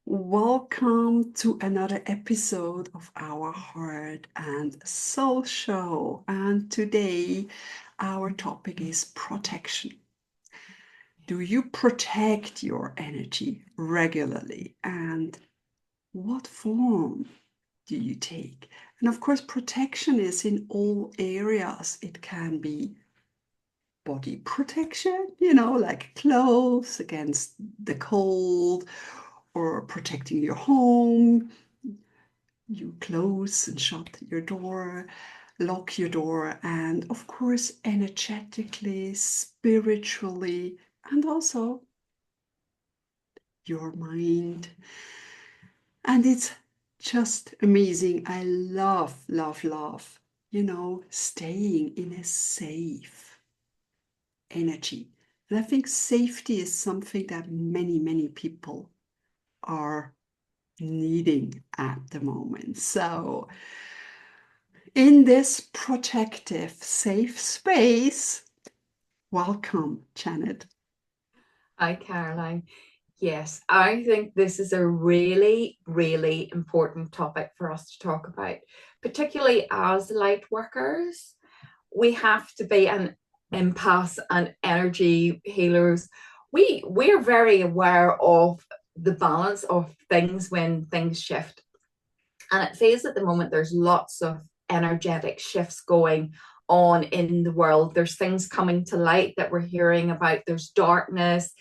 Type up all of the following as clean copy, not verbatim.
Welcome to another episode of our Heart and Soul Show. And today, our topic is protection. Do you protect your energy regularly? And what form do you take? And of course, protection is in all areas. It can be body protection, like clothes against the cold, or protecting your home. You close and shut your door, lock your door, and of course, energetically, spiritually, and also your mind. And it's just amazing. I love, love, love, staying in a safe energy. And I think safety is something that many, many people are needing at the moment. So, in this protective, safe space, welcome, Janet. Hi, Caroline. Yes, I think this is a really, really important topic for us to talk about, particularly as light workers. We have to be an empaths and energy healers. We're very aware of the balance of things when things shift. And it feels at the moment there's lots of energetic shifts going on in the world. There's things coming to light that we're hearing about, there's darkness,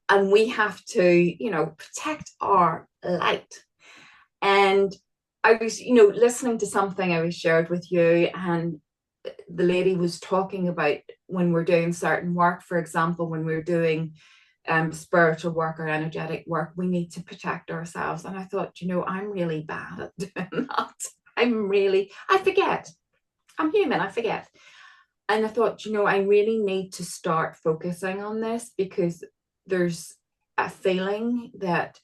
and we have to, protect our light. And I was, listening to something I was shared with you, and the lady was talking about when we're doing certain work, for example, when we're doing spiritual work or energetic work, we need to protect ourselves. And I thought, I'm really bad at doing that. I forget. I'm human, I forget. And I thought, I really need to start focusing on this because there's a feeling that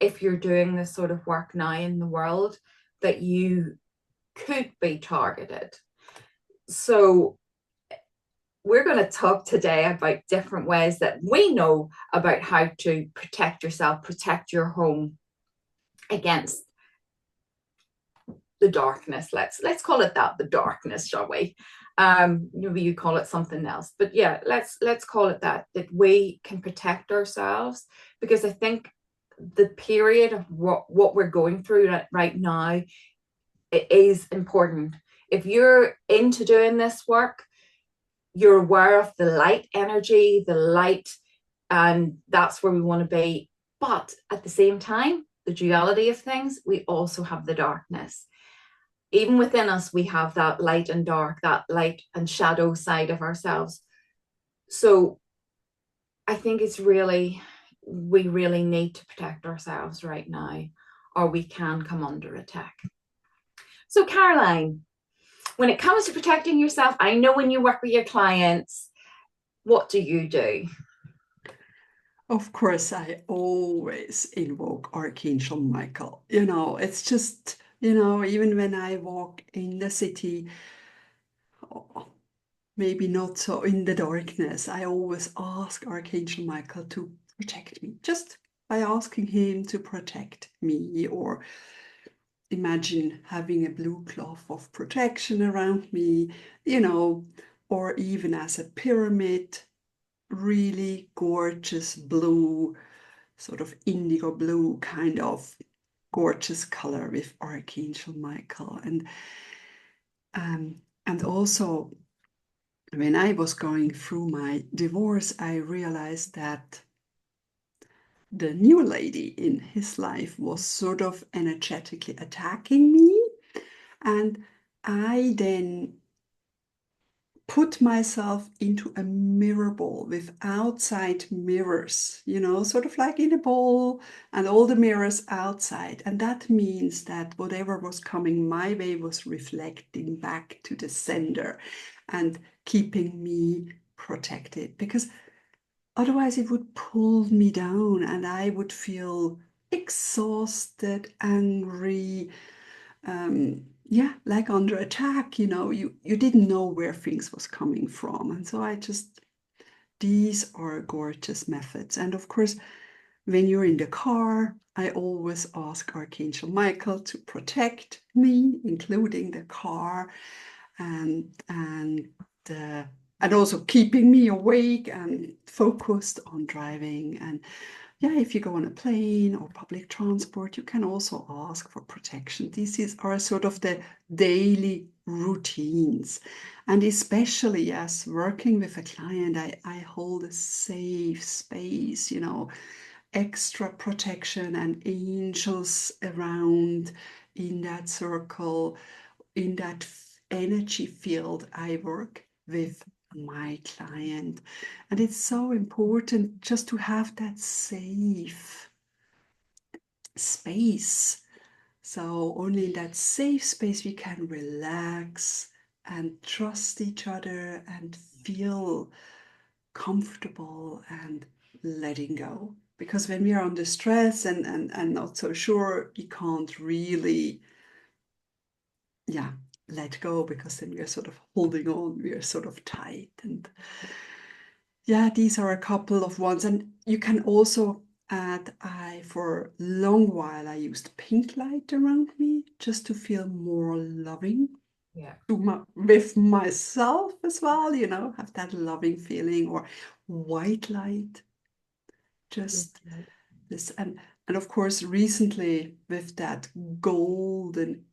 if you're doing this sort of work now in the world, that you could be targeted. So we're going to talk today about different ways that we know about how to protect yourself, protect your home against the darkness. Let's call it that, the darkness, shall we? Maybe you call it something else, but yeah, let's call it that we can protect ourselves, because I think the period of what we're going through right now, it is important. If you're into doing this work, you're aware of the light energy, the light, and that's where we want to be. But at the same time, the duality of things, we also have the darkness. Even within us, we have that light and dark, that light and shadow side of ourselves. So I think we really need to protect ourselves right now, or we can come under attack. So, Caroline, when it comes to protecting yourself, I know when you work with your clients, what do you do? Of course, I always invoke Archangel Michael. It's just, even when I walk in the city, oh, maybe not so in the darkness, I always ask Archangel Michael to protect me, just by asking him to protect me, or imagine having a blue cloth of protection around me, you know, or even as a pyramid, really gorgeous blue, sort of indigo blue kind of gorgeous color with Archangel Michael. And also when I was going through my divorce, I realized that the new lady in his life was sort of energetically attacking me. And I then put myself into a mirror ball with outside mirrors, sort of like in a bowl, and all the mirrors outside. And that means that whatever was coming my way was reflecting back to the sender and keeping me protected, because otherwise it would pull me down and I would feel exhausted, angry, yeah, like under attack. You didn't know where things was coming from. And so these are gorgeous methods. And of course, When you're in the car, I always ask Archangel Michael to protect me, including the car, and also keeping me awake and focused on driving. And yeah, if you go on a plane or public transport, you can also ask for protection. These are sort of the daily routines. And especially, yes, working with a client, I hold a safe space, extra protection and angels around in that circle, in that energy field I work with my client. And it's so important just to have that safe space. So only in that safe space we can relax and trust each other and feel comfortable and letting go. Because when we are under stress and not so sure, we can't really, let go, because then we are sort of holding on, we are sort of tight. And yeah, these are a couple of ones. And you can also add, for a long while, I used pink light around me just to feel more loving. Yeah. With myself as well, have that loving feeling. Or white light, just this. And of course, recently with that golden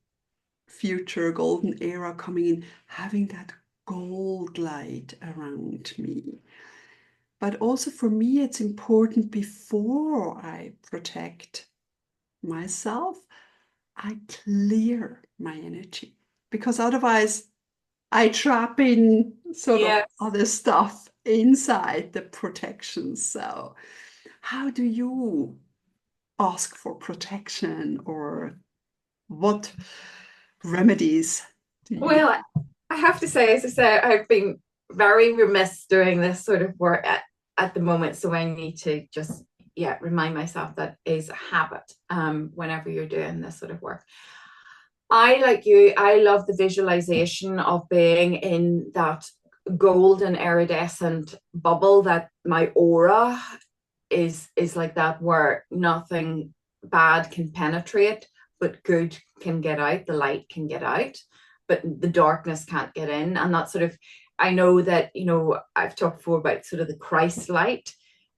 era coming in, having that gold light around me. But also for me, it's important, before I protect myself, I clear my energy, because otherwise I trap in sort of Yes. other stuff inside the protection. So how do you ask for protection, or what remedies do you? Well, I have to say, as I say, I've been very remiss doing this sort of work at the moment. So I need to just, remind myself that is a habit whenever you're doing this sort of work. I, like you, I love the visualization of being in that golden iridescent bubble, that my aura is like that, where nothing bad can penetrate, but good can get out, the light can get out, but the darkness can't get in. And that sort of, I know that, I've talked before about sort of the Christ light.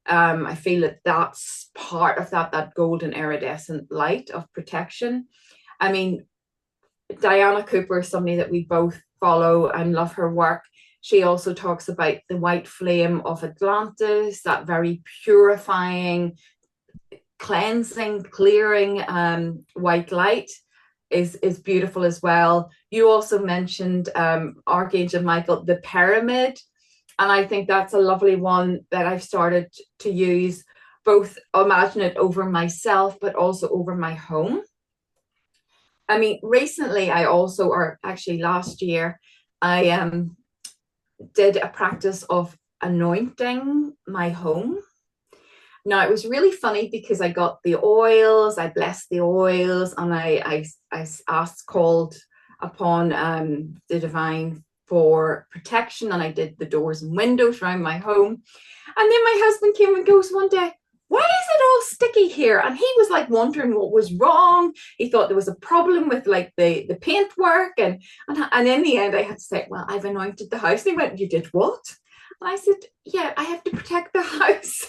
I feel that that's part of that golden iridescent light of protection. I mean, Diana Cooper is somebody that we both follow and love her work. She also talks about the white flame of Atlantis, that very purifying, cleansing, clearing white light is beautiful as well. You also mentioned Archangel Michael, the pyramid. And I think that's a lovely one that I've started to use, both imagine it over myself, but also over my home. I mean, recently I also, or actually last year, I did a practice of anointing my home. Now, it was really funny because I got the oils, I blessed the oils, and I called upon the divine for protection, and I did the doors and windows around my home. And then my husband came and goes one day, why is it all sticky here? And he was like wondering what was wrong. He thought there was a problem with like the paint work. And in the end, I had to say, well, I've anointed the house. And he went, you did what? And I said, yeah, I have to protect the house.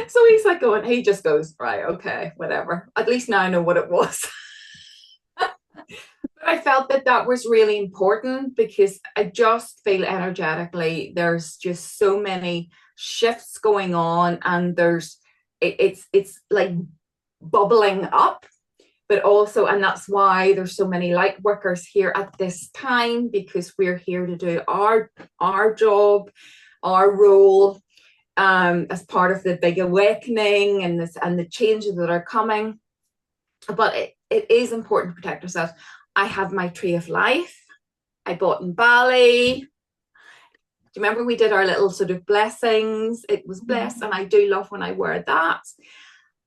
So he's like going, he just goes, right, okay, whatever. At least now I know what it was. But I felt that was really important, because I just feel energetically there's just so many shifts going on, and it's like bubbling up, but also, and that's why there's so many light workers here at this time, because we're here to do our job, our role, as part of the big awakening and the changes that are coming. But it is important to protect ourselves. I have my tree of life I bought in Bali. Do you remember we did our little sort of blessings? It was blessed, and I do love when I wear that.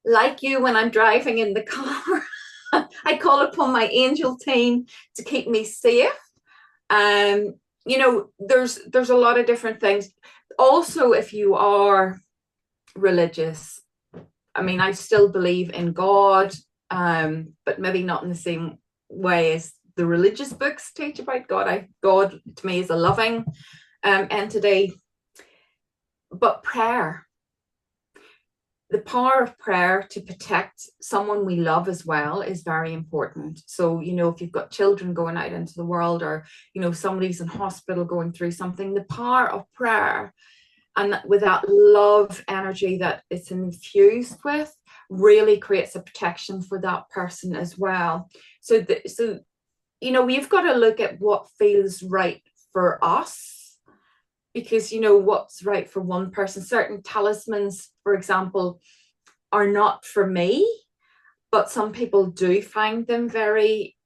Like you, when I'm driving in the car, I call upon my angel team to keep me safe. There's a lot of different things. Also, if you are religious. I mean, I still believe in God, but maybe not in the same way as the religious books teach about God. God to me is a loving entity, but prayer, the power of prayer to protect someone we love as well is very important. So, if you've got children going out into the world, or, somebody's in hospital going through something, the power of prayer and with that love energy that it's infused with really creates a protection for that person as well. So we've got to look at what feels right for us, because what's right for one person, certain talismans, for example, are not for me, but some people do find them very,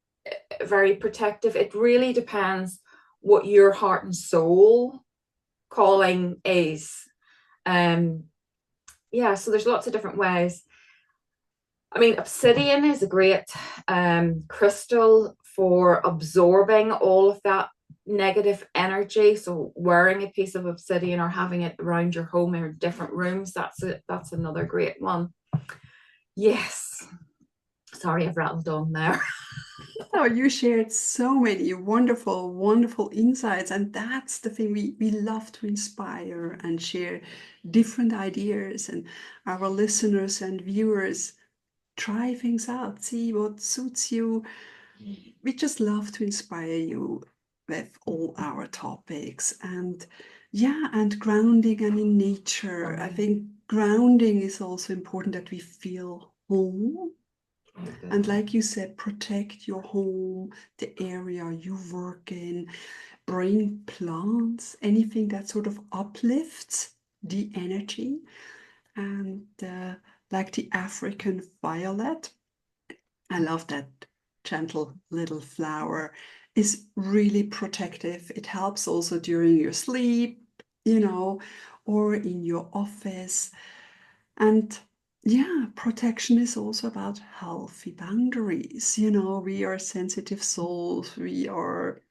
very protective. It really depends what your heart and soul calling is. Yeah, so there's lots of different ways. I mean, obsidian is a great crystal for absorbing all of that negative energy. So wearing a piece of obsidian or having it around your home or different rooms, that's another great one. Yes. Sorry, I've rattled on there. Oh, you shared so many wonderful, wonderful insights. And that's the thing, we love to inspire and share different ideas. And our listeners and viewers try things out, see what suits you. We just love to inspire you with all our topics. And yeah, and grounding and in nature. I think grounding is also important, that we feel home. And like you said, protect your home, the area you work in, bring plants, anything that sort of uplifts the energy. And like the African violet, I love that gentle little flower, is really protective. It helps also during your sleep, or in your office. And yeah, protection is also about healthy boundaries. We are sensitive souls. We are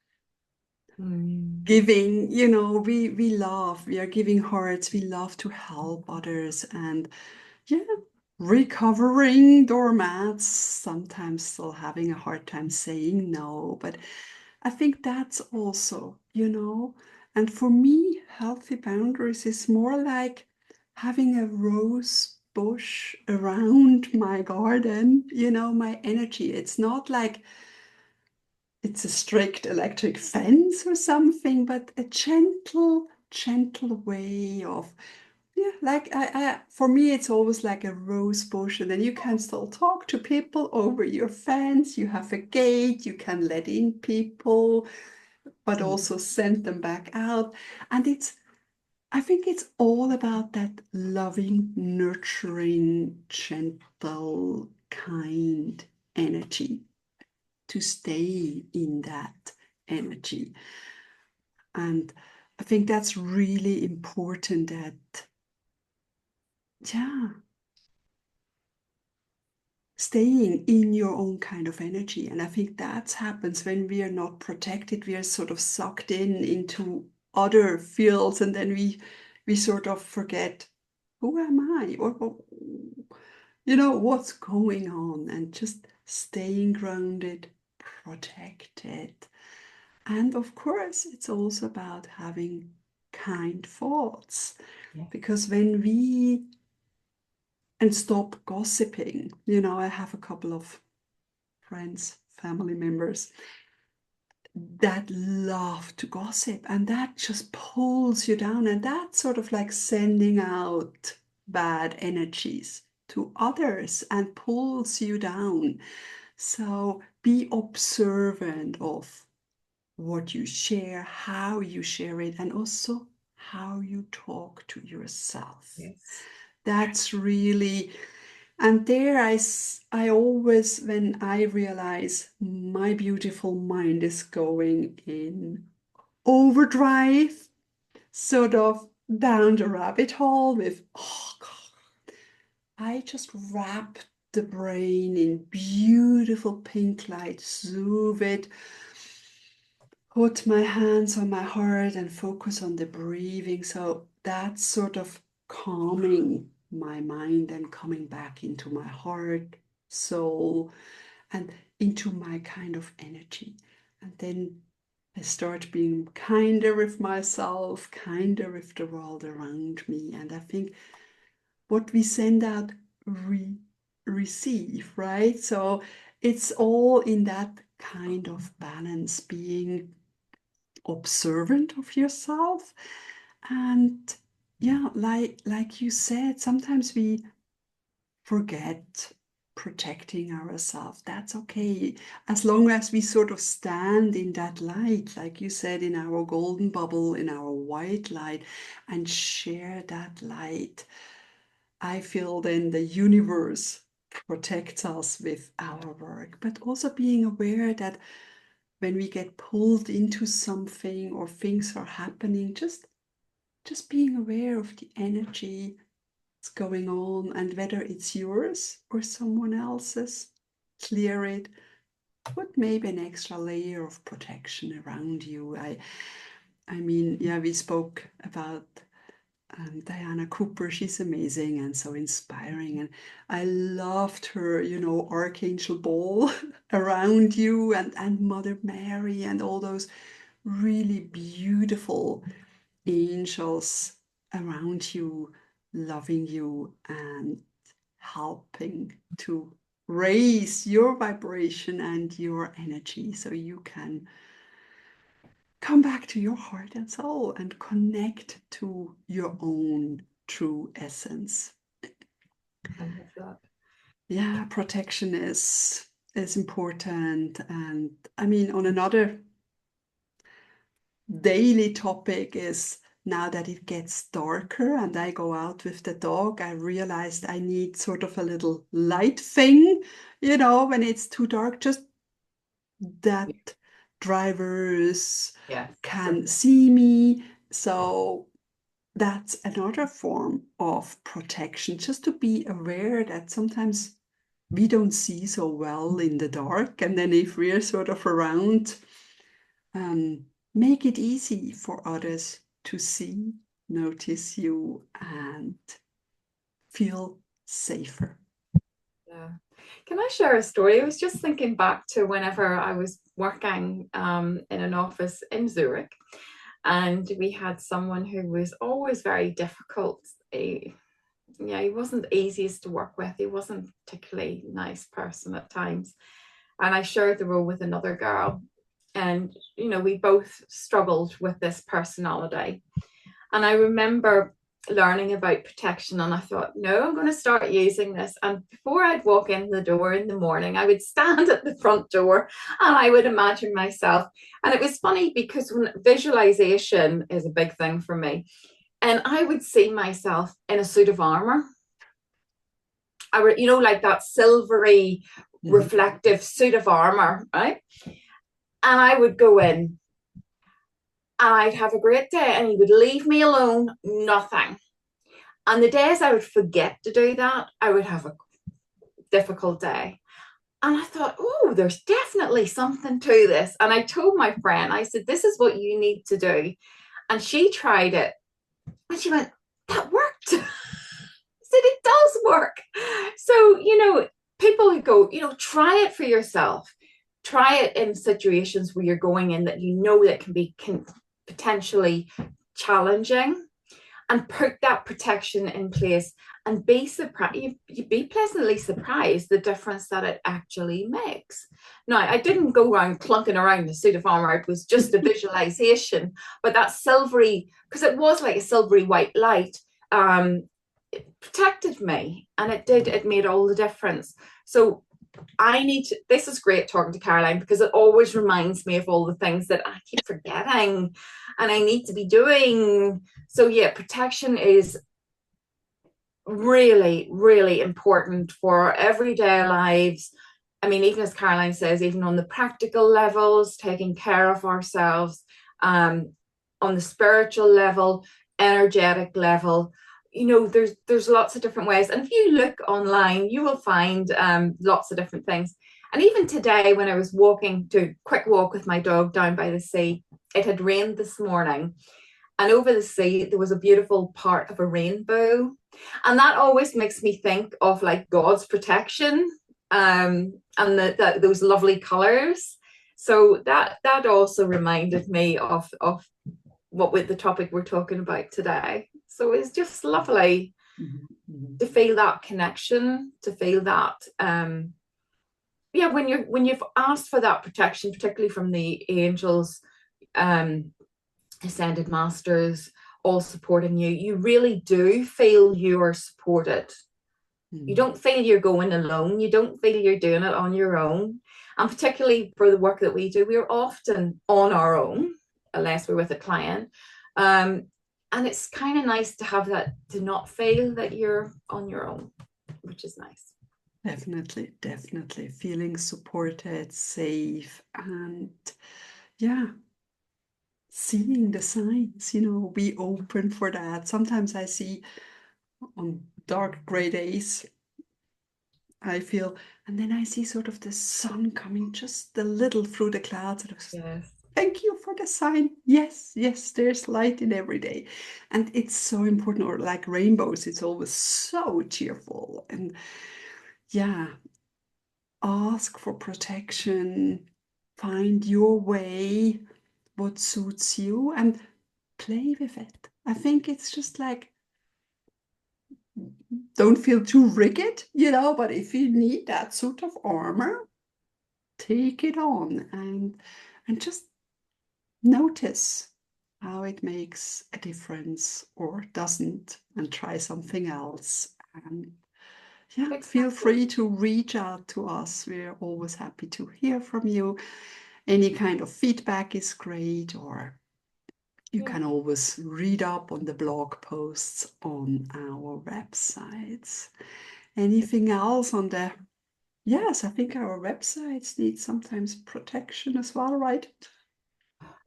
giving, we are giving hearts. We love to help others. And yeah, recovering doormats, sometimes still having a hard time saying no. But I think that's also, and for me, healthy boundaries is more like having a rose bush around my garden, my energy. It's not like it's a strict electric fence or something, but a gentle, gentle way of, yeah, like for me, it's always like a rose bush, and then you can still talk to people over your fence. You have a gate, you can let in people, but also send them back out. And I think it's all about that loving, nurturing, gentle, kind energy, to stay in that energy. And I think that's really important, that, yeah, staying in your own kind of energy. And I think that happens when we are not protected. We are sort of sucked into other fields, and then we sort of forget, who am I? Or what's going on? And just staying grounded, protected. And of course, it's also about having kind thoughts. Yeah. Because and stop gossiping. I have a couple of friends, family members that love to gossip, and that just pulls you down, and that's sort of like sending out bad energies to others and pulls you down. So be observant of what you share, how you share it, and also how you talk to yourself. Yes. That's really, and there I always, when I realize my beautiful mind is going in overdrive, sort of down the rabbit hole with, oh God, I just wrap the brain in beautiful pink light, soothe it, put my hands on my heart and focus on the breathing. So that's sort of calming my mind and coming back into my heart, soul, and into my kind of energy. And then I start being kinder with myself, kinder with the world around me. And I think what we send out, we receive, right? So it's all in that kind of balance, being observant of yourself. And yeah, like you said, sometimes we forget protecting ourselves. That's okay. As long as we sort of stand in that light, like you said, in our golden bubble, in our white light, and share that light, I feel then the universe protects us with our work, but also being aware that when we get pulled into something or things are happening, just being aware of the energy that's going on, and whether it's yours or someone else's, clear it, put maybe an extra layer of protection around you. I mean, yeah, we spoke about Diana Cooper. She's amazing and so inspiring, and I loved her, Archangel Ball around you, and Mother Mary, and all those really beautiful angels around you, loving you and helping to raise your vibration and your energy so you can come back to your heart and soul and connect to your own true essence. I love that. Yeah, protection is important. And I mean, on another daily topic is, now that it gets darker and I go out with the dog, I realized I need sort of a little light thing, when it's too dark, just that drivers Yes. can see me. So that's another form of protection, just to be aware that sometimes we don't see so well in the dark. And then if we're sort of around, make it easy for others to see, notice you, and feel safer. Yeah. Can I share a story? I was just thinking back to whenever I was working in an office in Zurich, and we had someone who was always very difficult. He wasn't the easiest to work with. He wasn't a particularly nice person at times. And I shared the role with another girl. And, we both struggled with this personality. And I remember learning about protection, and I thought, no, I'm going to start using this. And before I'd walk in the door in the morning, I would stand at the front door and I would imagine myself. And it was funny because when visualization is a big thing for me, and I would see myself in a suit of armor. Like that silvery, reflective suit of armor, right? And I would go in and I'd have a great day, and he would leave me alone, nothing. And the days I would forget to do that, I would have a difficult day. And I thought, oh, there's definitely something to this. And I told my friend, I said, this is what you need to do. And she tried it. And she went, that worked. I said, it does work. So, people who go, try it for yourself. Try it in situations where you're going in that that can potentially challenging, and put that protection in place, and be surprised. You be pleasantly surprised the difference that it actually makes. Now, I didn't go around clunking around the suit of armor. It was just a visualization, but that silvery, because it was like a silvery white light, it protected me, and it made all the difference. So this is great talking to Caroline, because it always reminds me of all the things that I keep forgetting and I need to be doing. So yeah, protection is really, really important for our everyday lives. I mean, even as Caroline says, even on the practical levels, taking care of ourselves, on the spiritual level, energetic level. There's lots of different ways. And if you look online, you will find lots of different things. And even today, when I was to a quick walk with my dog down by the sea, it had rained this morning. And over the sea, there was a beautiful part of a rainbow. And that always makes me think of like God's protection, and those lovely colors. So that also reminded me of what with the topic we're talking about today. So it's just lovely to feel that connection, to feel that yeah, when you've asked for that protection, particularly from the angels, ascended masters, all supporting you, you really do feel you are supported. You don't feel you're going alone. You don't feel you're doing it on your own. And particularly for the work that we do, we're often on our own, unless we're with a client. And it's kind of nice to have that, to not feel that you're on your own, which is nice. Definitely, definitely. Feeling supported, safe, and yeah, seeing the signs, be open for that. Sometimes I see on dark gray days, I feel, and then I see sort of the sun coming just a little through the clouds. And I was, Yes. thank you for the sign. Yes, yes, there's light in every day. And it's so important. Or like rainbows, it's always so cheerful. And yeah, ask for protection, find your way, what suits you, and play with it. I think it's just like, don't feel too rigid, but if you need that suit of armor, take it on and just notice how it makes a difference or doesn't, and try something else. And yeah, feel Exactly. free to reach out to us. We're always happy to hear from you. Any kind of feedback is great, or you Yeah. can always read up on the blog posts on our websites. Anything else on the... Yes, I think our websites need sometimes protection as well, right?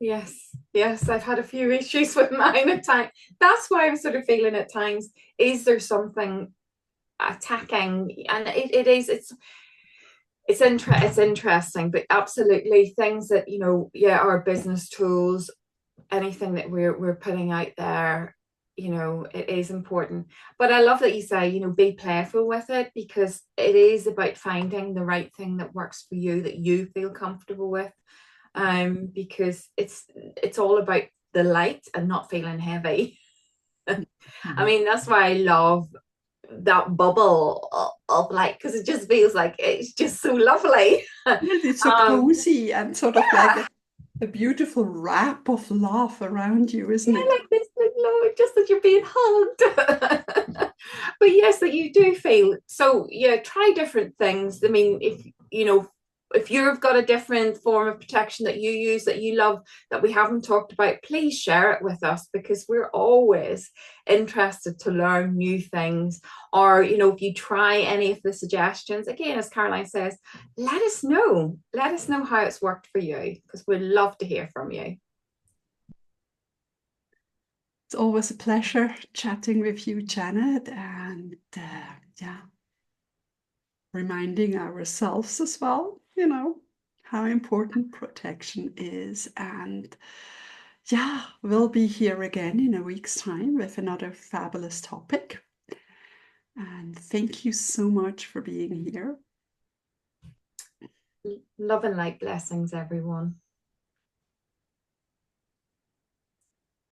Yes, yes, I've had a few issues with mine at times. That's why I'm sort of feeling at times, is there something attacking? And it is, it's interesting, but absolutely things that, yeah, our business tools, anything that we're putting out there, it is important. But I love that you say, be playful with it, because it is about finding the right thing that works for you, that you feel comfortable with. Because it's all about the light and not feeling heavy. I Mhm. mean, that's why I love that bubble of light, because it just feels like it's just so lovely. Yes, it's so um cozy and sort of like yeah, a beautiful wrap of love around you, isn't yeah, it? like this, like, no, just that you're being hugged. But yes, that you do feel so. Yeah, try different things. I mean, if you've got a different form of protection that you use, that you love, that we haven't talked about, please share it with us, because we're always interested to learn new things. Or if you try any of the suggestions, again, as Caroline says, let us know how it's worked for you, because we'd love to hear from you. It's always a pleasure chatting with you, Janet, and yeah, reminding ourselves as well, how important protection is. And yeah, we'll be here again in a week's time with another fabulous topic. And thank you so much for being here. Love and light blessings, everyone.